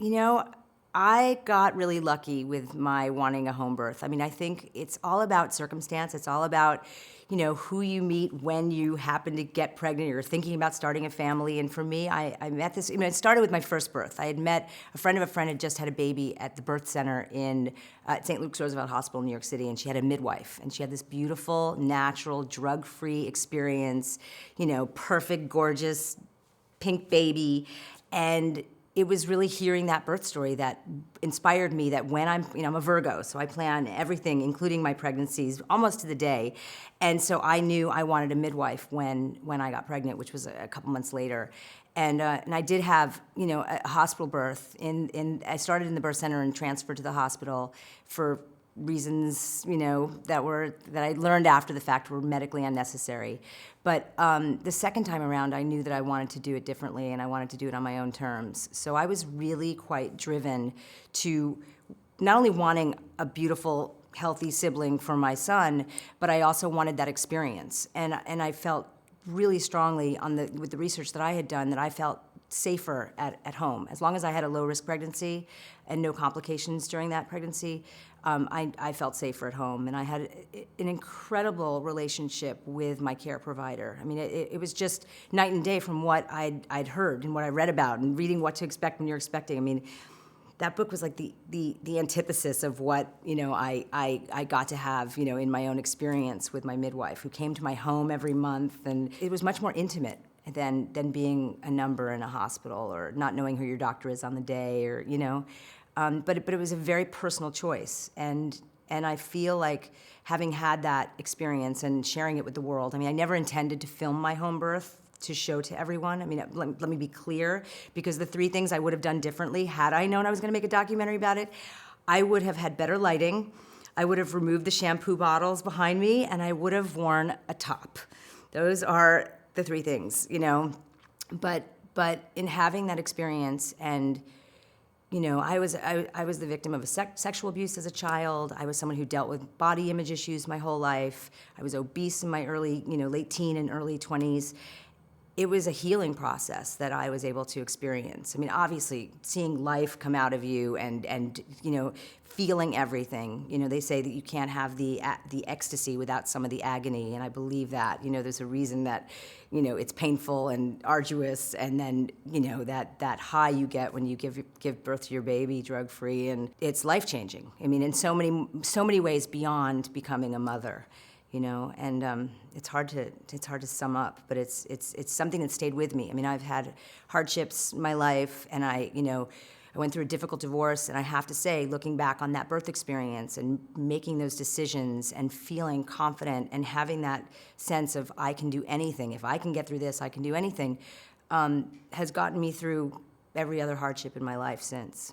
You know, I got really lucky with my wanting a home birth. I mean, I think it's all about circumstance. It's all about, who you meet when you happen to get pregnant or thinking about starting a family. And for me, I met this, it started with my first birth. I had met a friend of a friend had just had a baby at the birth center in St. Luke's Roosevelt Hospital in New York City, and she had a midwife. And she had this beautiful, natural, drug-free experience, perfect, gorgeous, pink baby. And it was really hearing that birth story that inspired me that when I'm a Virgo, so I plan everything, including my pregnancies, almost to the day. And so I knew I wanted a midwife when I got pregnant, which was a couple months later. And I did have, a hospital birth. I started in the birth center and transferred to the hospital for reasons, that I learned after the fact were medically unnecessary. But the second time around, I knew that I wanted to do it differently, and I wanted to do it on my own terms. So I was really quite driven to not only wanting a beautiful, healthy sibling for my son, but I also wanted that experience. And I felt really strongly with the research that I had done that I felt safer at home. As long as I had a low-risk pregnancy and no complications during that pregnancy, I felt safer at home. And I had an incredible relationship with my care provider. I mean, it was just night and day from what I'd heard and what I read about and reading What to Expect When You're Expecting. I mean, that book was like the antithesis of what I got to have in my own experience with my midwife, who came to my home every month, and it was much more intimate than being a number in a hospital or not knowing who your doctor is on the day, or but it was a very personal choice, and I feel like having had that experience and sharing it with the world. I mean, I never intended to film my home birth to show to everyone. I mean, let me be clear, because the three things I would have done differently had I known I was going to make a documentary about it: I would have had better lighting, I would have removed the shampoo bottles behind me, and I would have worn a top. Those are the three things, But in having that experience, and I was the victim of sexual abuse as a child. I was someone who dealt with body image issues my whole life. I was obese in my early, late teen and early 20s. It was a healing process that I was able to experience. I mean, obviously, seeing life come out of you and feeling everything. They say that you can't have the ecstasy without some of the agony, and I believe that. There's a reason that, it's painful and arduous, and then, that high you get when you give birth to your baby drug-free, and it's life-changing. I mean, in so many ways beyond becoming a mother. And it's hard to sum up, but it's something that stayed with me. I mean, I've had hardships in my life, and I went through a difficult divorce, and I have to say, looking back on that birth experience and making those decisions and feeling confident and having that sense of I can do anything. If I can get through this, I can do anything, has gotten me through every other hardship in my life since.